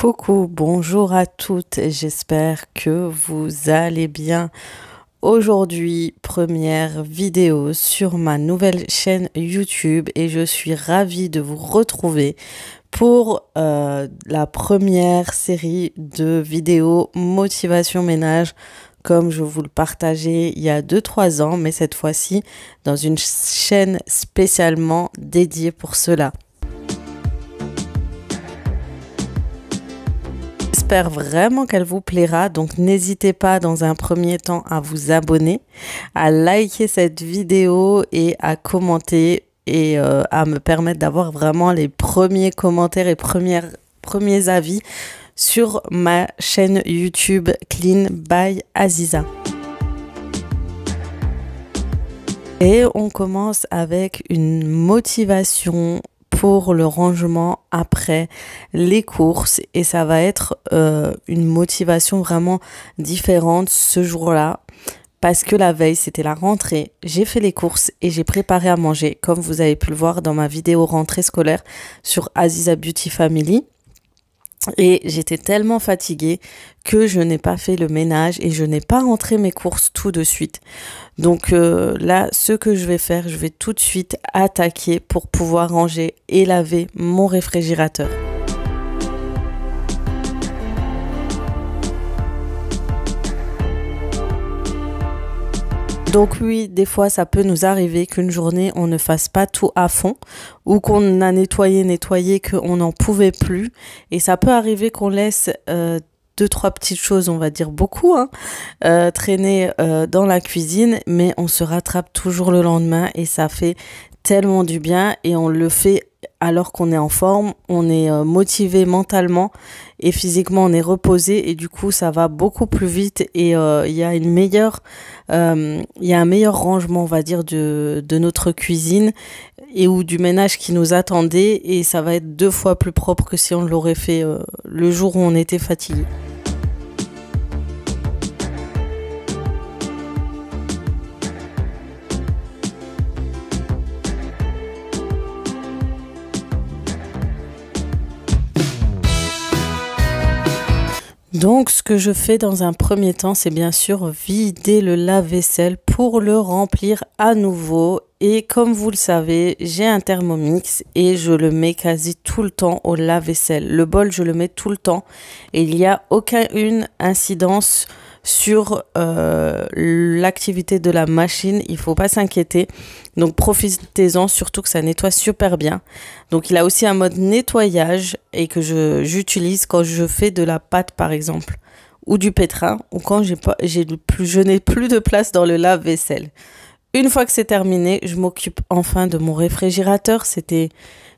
Coucou, bonjour à toutes, j'espère que vous allez bien. Aujourd'hui, première vidéo sur ma nouvelle chaîne YouTube et je suis ravie de vous retrouver pour la première série de vidéos motivation ménage comme je vous le partageais il y a 2-3 ans, mais cette fois-ci dans une chaîne spécialement dédiée pour cela. J'espère vraiment qu'elle vous plaira, donc n'hésitez pas dans un premier temps à vous abonner, à liker cette vidéo et à commenter et à me permettre d'avoir vraiment les premiers commentaires et premiers avis sur ma chaîne YouTube Clean by Aziza. Et on commence avec une motivation pour le rangement après les courses et ça va être une motivation vraiment différente ce jour-là parce que la veille c'était la rentrée, j'ai fait les courses et j'ai préparé à manger comme vous avez pu le voir dans ma vidéo rentrée scolaire sur Aziza Beauty Family. Et j'étais tellement fatiguée que je n'ai pas fait le ménage et je n'ai pas rentré mes courses tout de suite. Donc là, ce que je vais faire, je vais tout de suite attaquer pour pouvoir ranger et laver mon réfrigérateur. Donc oui, des fois ça peut nous arriver qu'une journée on ne fasse pas tout à fond ou qu'on a nettoyé, qu'on n'en pouvait plus. Et ça peut arriver qu'on laisse 2-3 petites choses, on va dire beaucoup, traîner dans la cuisine, mais on se rattrape toujours le lendemain et ça fait tellement du bien et on le fait alors qu'on est en forme, on est motivé mentalement et physiquement on est reposé et du coup ça va beaucoup plus vite et il y a un meilleur rangement on va dire de notre cuisine et ou du ménage qui nous attendait et ça va être 2 fois plus propre que si on l'aurait fait le jour où on était fatigué. Donc, ce que je fais dans un premier temps, c'est bien sûr vider le lave-vaisselle pour le remplir à nouveau. Et comme vous le savez, j'ai un Thermomix et je le mets quasi tout le temps au lave-vaisselle. Le bol, je le mets tout le temps et il n'y a aucune incidence sur l'activité de la machine. Il faut pas s'inquiéter. Donc, profitez-en, surtout que ça nettoie super bien. Donc, il a aussi un mode nettoyage et que j'utilise quand je fais de la pâte, par exemple, ou du pétrin, ou quand je n'ai plus de place dans le lave-vaisselle. Une fois que c'est terminé, je m'occupe enfin de mon réfrigérateur. C'était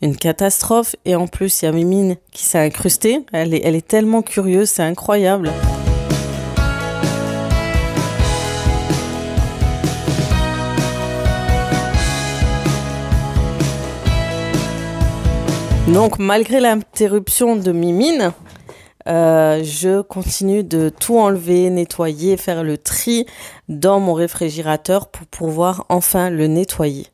une catastrophe. Et en plus, il y a Mimine qui s'est incrustée. Elle est tellement curieuse, c'est incroyable. Donc, malgré l'interruption de Mimine, je continue de tout enlever, nettoyer, faire le tri dans mon réfrigérateur pour pouvoir enfin le nettoyer.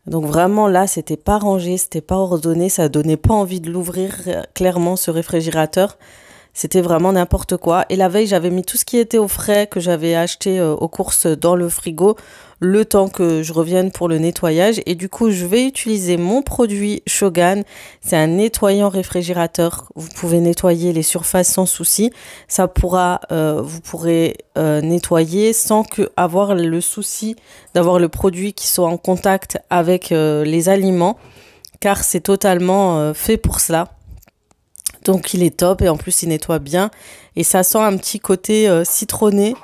Donc vraiment là, c'était pas rangé, c'était pas ordonné, ça donnait pas envie de l'ouvrir clairement ce réfrigérateur. C'était vraiment n'importe quoi. Et la veille, j'avais mis tout ce qui était au frais que j'avais acheté aux courses dans le frigo, le temps que je revienne pour le nettoyage. Et du coup, je vais utiliser mon produit Shogun. C'est un nettoyant réfrigérateur. Vous pouvez nettoyer les surfaces sans souci. Ça pourra, vous pourrez nettoyer sans avoir le souci d'avoir le produit qui soit en contact avec les aliments, car c'est totalement fait pour cela. Donc il est top et en plus il nettoie bien et ça sent un petit côté citronné.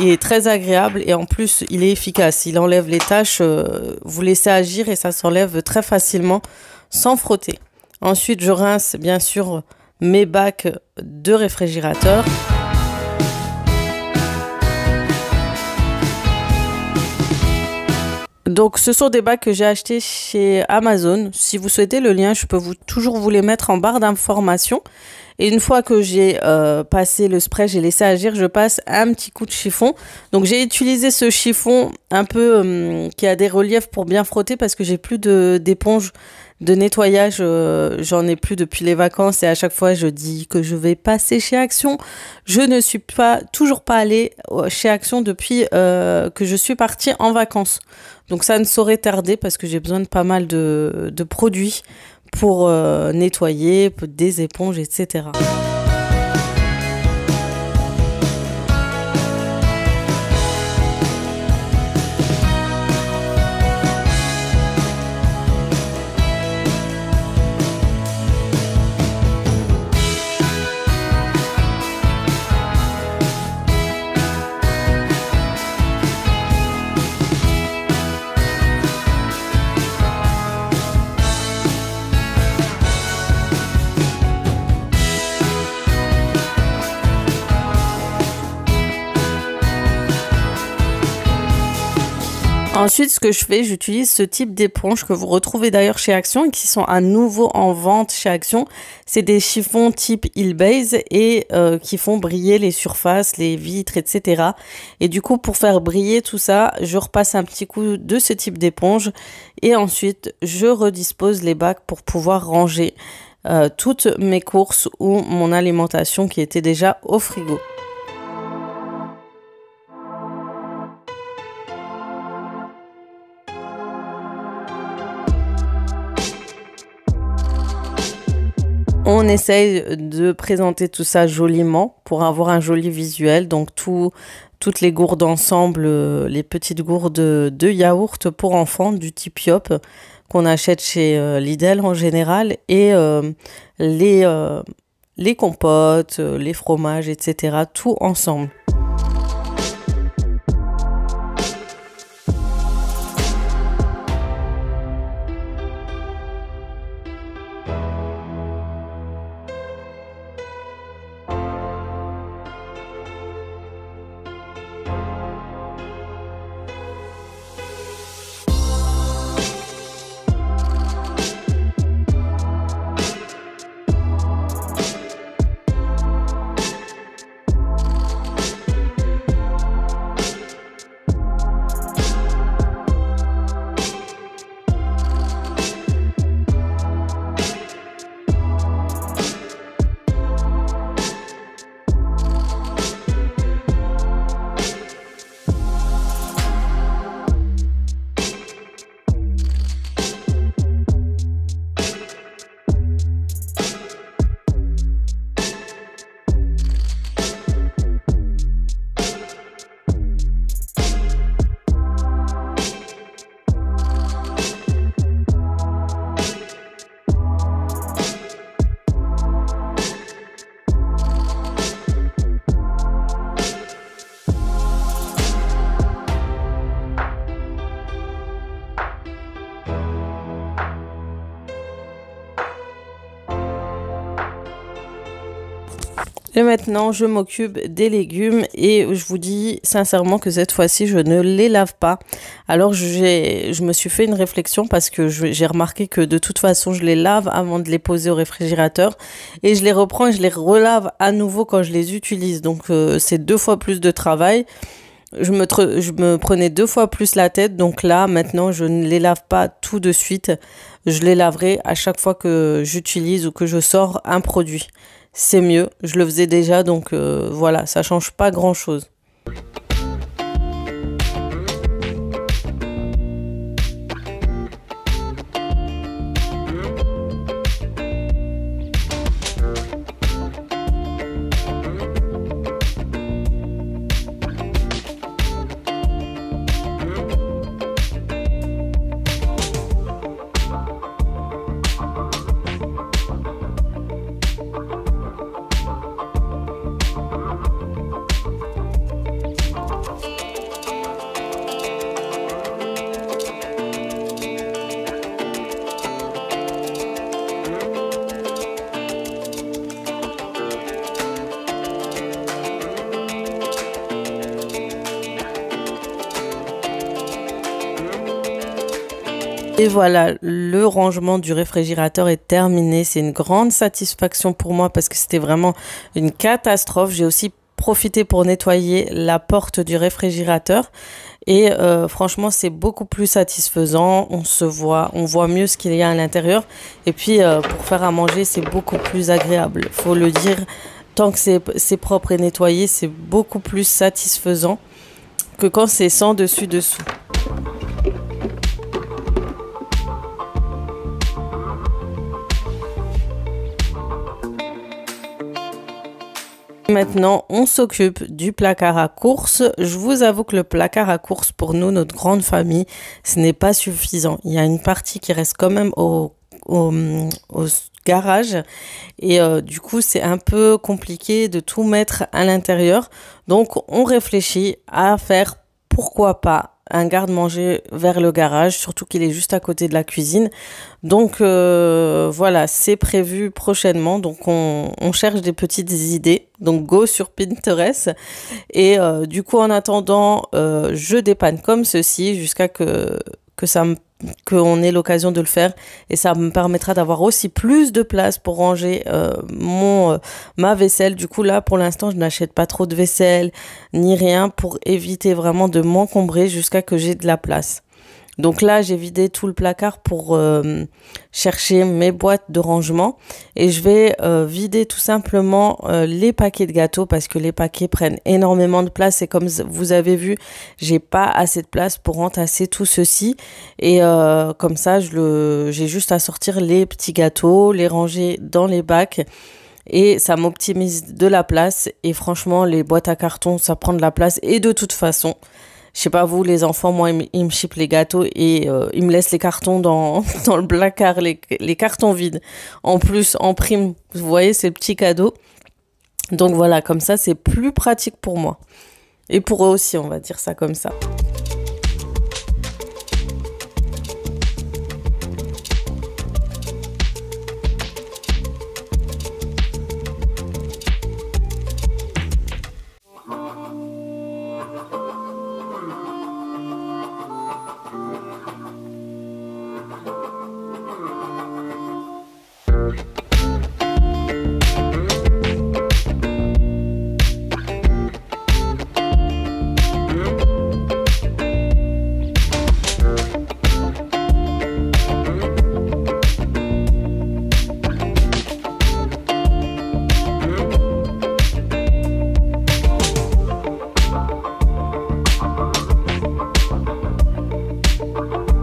Il est très agréable et en plus il est efficace. Il enlève les taches, vous laissez agir et ça s'enlève très facilement sans frotter. Ensuite je rince bien sûr mes bacs de réfrigérateur. Donc, ce sont des bacs que j'ai achetés chez Amazon. Si vous souhaitez le lien, je peux toujours vous les mettre en barre d'informations. Et une fois que j'ai passé le spray, j'ai laissé agir, je passe un petit coup de chiffon. Donc, j'ai utilisé ce chiffon un peu qui a des reliefs pour bien frotter parce que j'ai plus d'éponge De nettoyage, j'en ai plus depuis les vacances et à chaque fois je dis que je vais passer chez Action. Je ne suis toujours pas allée chez Action depuis que je suis partie en vacances. Donc ça ne saurait tarder parce que j'ai besoin de pas mal de produits pour nettoyer, des éponges, etc. Ensuite, ce que je fais, j'utilise ce type d'éponge que vous retrouvez d'ailleurs chez Action et qui sont à nouveau en vente chez Action. C'est des chiffons type Heal Base et qui font briller les surfaces, les vitres, etc. Et du coup, pour faire briller tout ça, je repasse un petit coup de ce type d'éponge et ensuite, je redispose les bacs pour pouvoir ranger toutes mes courses ou mon alimentation qui était déjà au frigo. On essaye de présenter tout ça joliment pour avoir un joli visuel. Donc toutes les gourdes ensemble, les petites gourdes de yaourt pour enfants du type Yop qu'on achète chez Lidl en général et les compotes, les fromages, etc. Tout ensemble. Et maintenant, je m'occupe des légumes et je vous dis sincèrement que cette fois-ci, je ne les lave pas. Alors, je me suis fait une réflexion parce que j'ai remarqué que de toute façon, je les lave avant de les poser au réfrigérateur et je les reprends et je les relave à nouveau quand je les utilise. Donc, c'est 2 fois plus de travail. Je me prenais 2 fois plus la tête. Donc là, maintenant, je ne les lave pas tout de suite. Je les laverai à chaque fois que j'utilise ou que je sors un produit. C'est mieux, je le faisais déjà, donc voilà, ça change pas grand-chose. Et voilà, le rangement du réfrigérateur est terminé. C'est une grande satisfaction pour moi parce que c'était vraiment une catastrophe. J'ai aussi profité pour nettoyer la porte du réfrigérateur. Et franchement, c'est beaucoup plus satisfaisant. On voit mieux ce qu'il y a à l'intérieur. Et puis, pour faire à manger, c'est beaucoup plus agréable. Faut le dire, tant que c'est propre et nettoyé, c'est beaucoup plus satisfaisant que quand c'est sans dessus-dessous. Maintenant, on s'occupe du placard à courses. Je vous avoue que le placard à courses, pour nous, notre grande famille, ce n'est pas suffisant. Il y a une partie qui reste quand même au garage et du coup, c'est un peu compliqué de tout mettre à l'intérieur. Donc, on réfléchit à faire, pourquoi pas, un garde-manger vers le garage, surtout qu'il est juste à côté de la cuisine. Donc voilà, c'est prévu prochainement. Donc on cherche des petites idées. Donc go sur Pinterest. Et du coup, en attendant, je dépanne comme ceci jusqu'à qu'on ait l'occasion de le faire, et ça me permettra d'avoir aussi plus de place pour ranger ma vaisselle. Du coup là pour l'instant je n'achète pas trop de vaisselle ni rien pour éviter vraiment de m'encombrer jusqu'à que j'ai de la place. Donc là, j'ai vidé tout le placard pour chercher mes boîtes de rangement, et je vais vider tout simplement les paquets de gâteaux parce que les paquets prennent énormément de place, et comme vous avez vu, j'ai pas assez de place pour entasser tout ceci, et comme ça, j'ai juste à sortir les petits gâteaux, les ranger dans les bacs. Et ça m'optimise de la place, et franchement, les boîtes à carton, ça prend de la place, et de toute façon, je sais pas vous, les enfants, moi, ils me chippent les gâteaux et ils me laissent les cartons dans le placard, les cartons vides. En plus, en prime, vous voyez, c'est le petit cadeau. Donc voilà, comme ça, c'est plus pratique pour moi. Et pour eux aussi, on va dire ça comme ça.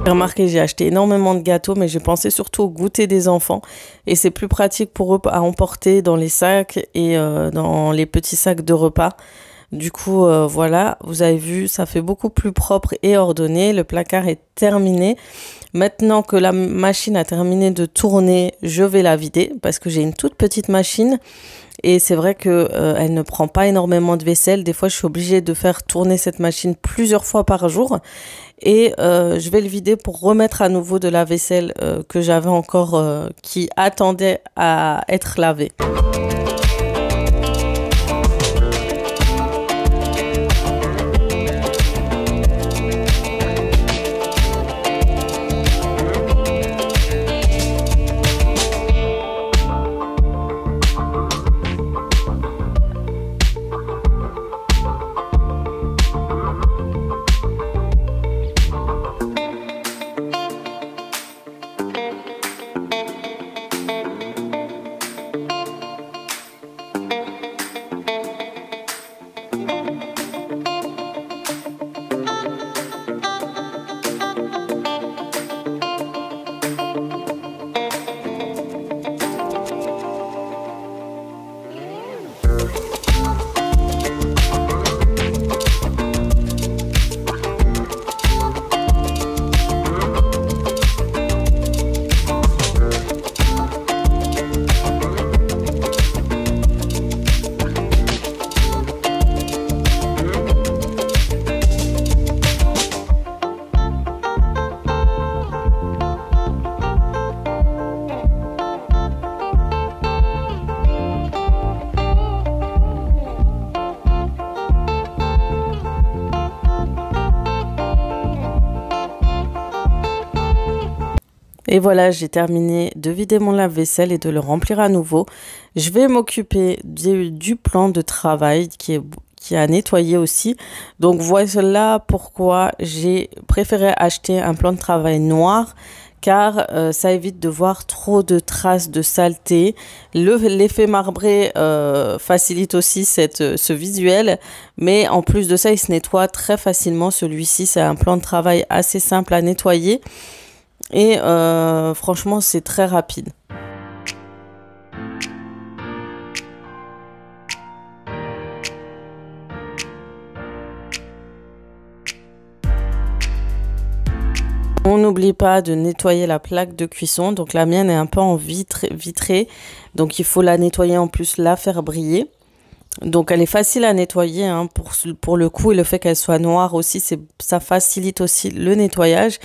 Remarquez, j'ai acheté énormément de gâteaux, mais j'ai pensé surtout au goûter des enfants. Et c'est plus pratique pour eux à emporter dans les sacs et dans les petits sacs de repas. Du coup, voilà, vous avez vu, ça fait beaucoup plus propre et ordonné. Le placard est terminé. Maintenant que la machine a terminé de tourner, je vais la vider parce que j'ai une toute petite machine. Et c'est vrai que elle ne prend pas énormément de vaisselle. Des fois, je suis obligée de faire tourner cette machine plusieurs fois par jour. Et je vais le vider pour remettre à nouveau de la vaisselle que j'avais encore, qui attendait à être lavée. Et voilà, j'ai terminé de vider mon lave-vaisselle et de le remplir à nouveau. Je vais m'occuper du plan de travail qui qui est à nettoyer aussi. Donc voilà pourquoi j'ai préféré acheter un plan de travail noir, car ça évite de voir trop de traces de saleté. L'effet marbré facilite aussi ce visuel, mais en plus de ça, il se nettoie très facilement. Celui-ci, c'est un plan de travail assez simple à nettoyer et franchement, c'est très rapide. On n'oublie pas de nettoyer la plaque de cuisson. Donc la mienne est un peu en vitrée. Donc il faut la nettoyer, en plus la faire briller. Donc elle est facile à nettoyer hein, pour le coup, et le fait qu'elle soit noire aussi, ça facilite aussi le nettoyage.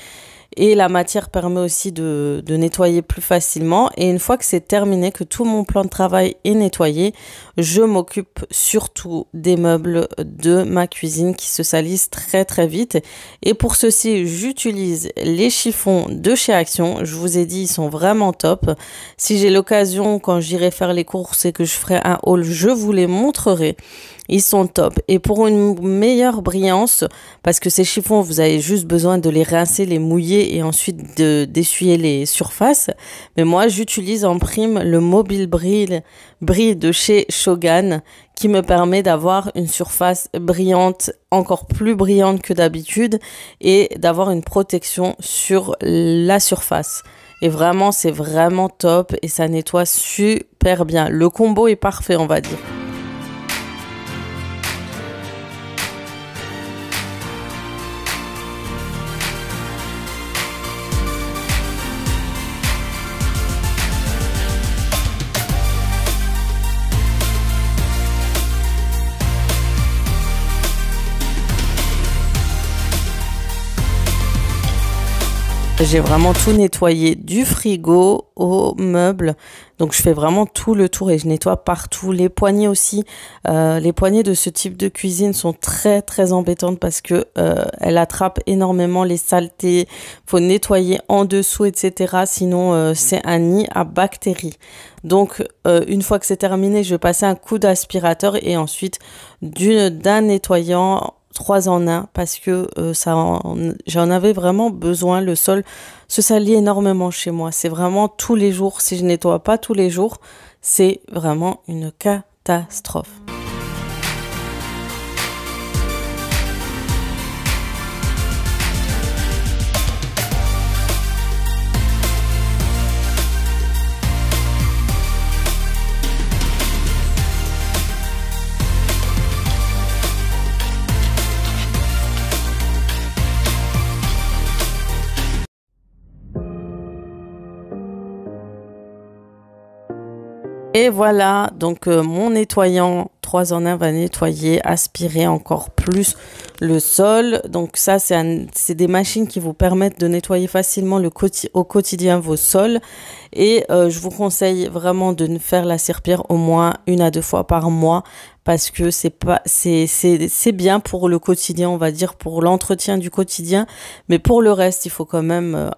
Et la matière permet aussi de nettoyer plus facilement. Et une fois que c'est terminé, que tout mon plan de travail est nettoyé, je m'occupe surtout des meubles de ma cuisine qui se salissent très très vite. Et pour ceci, j'utilise les chiffons de chez Action. Je vous ai dit, ils sont vraiment top. Si j'ai l'occasion, quand j'irai faire les courses et que je ferai un haul, je vous les montrerai. Ils sont top. Et pour une meilleure brillance, parce que ces chiffons, vous avez juste besoin de les rincer, les mouiller et ensuite d'essuyer les surfaces. Mais moi, j'utilise en prime le Mobile Brie de chez Shogun, qui me permet d'avoir une surface brillante, encore plus brillante que d'habitude, et d'avoir une protection sur la surface. Et vraiment, c'est vraiment top et ça nettoie super bien. Le combo est parfait, on va dire. J'ai vraiment tout nettoyé, du frigo aux meubles. Donc je fais vraiment tout le tour et je nettoie partout. Les poignées aussi. Les poignées de ce type de cuisine sont très très embêtantes parce que elles attrapent énormément les saletés. Faut nettoyer en dessous, etc. Sinon c'est un nid à bactéries. Donc une fois que c'est terminé, je vais passer un coup d'aspirateur et ensuite d'un nettoyant 3 en 1 parce que j'en avais vraiment besoin. Le sol se salit énormément chez moi. C'est vraiment tous les jours. Si je nettoie pas tous les jours, c'est vraiment une catastrophe. Et voilà, donc mon nettoyant 3 en 1 va nettoyer, aspirer encore plus le sol. Donc ça, c'est des machines qui vous permettent de nettoyer facilement au quotidien vos sols. Et je vous conseille vraiment de faire la serpillière au moins 1 à 2 fois par mois parce que c'est bien pour le quotidien, on va dire, pour l'entretien du quotidien. Mais pour le reste, il faut quand même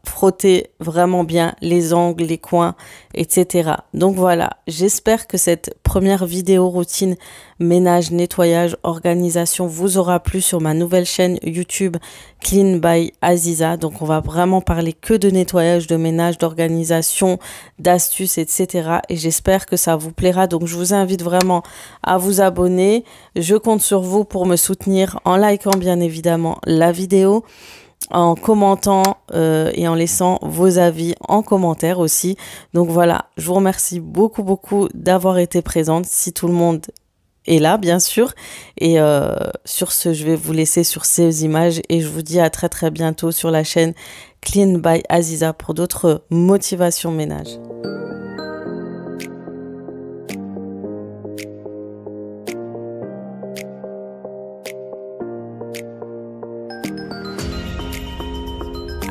frotter vraiment bien les angles, les coins, etc. Donc voilà, j'espère que cette première vidéo routine ménage, nettoyage, organisation vous aura plu sur ma nouvelle chaîne YouTube Clean by Aziza. Donc on va vraiment parler que de nettoyage, de ménage, d'organisation, d'astuces, etc. Et j'espère que ça vous plaira. Donc je vous invite vraiment à vous abonner. Je compte sur vous pour me soutenir en likant bien évidemment la vidéo, en commentant et en laissant vos avis en commentaire aussi. Donc voilà, je vous remercie beaucoup d'avoir été présente, si tout le monde est là bien sûr. Et sur ce, je vais vous laisser sur ces images et je vous dis à très bientôt sur la chaîne Clean by Aziza pour d'autres motivations ménage.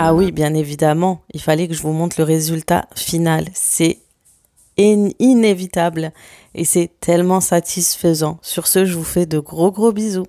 Ah oui, bien évidemment, il fallait que je vous montre le résultat final. C'est inévitable et c'est tellement satisfaisant. Sur ce, je vous fais de gros bisous.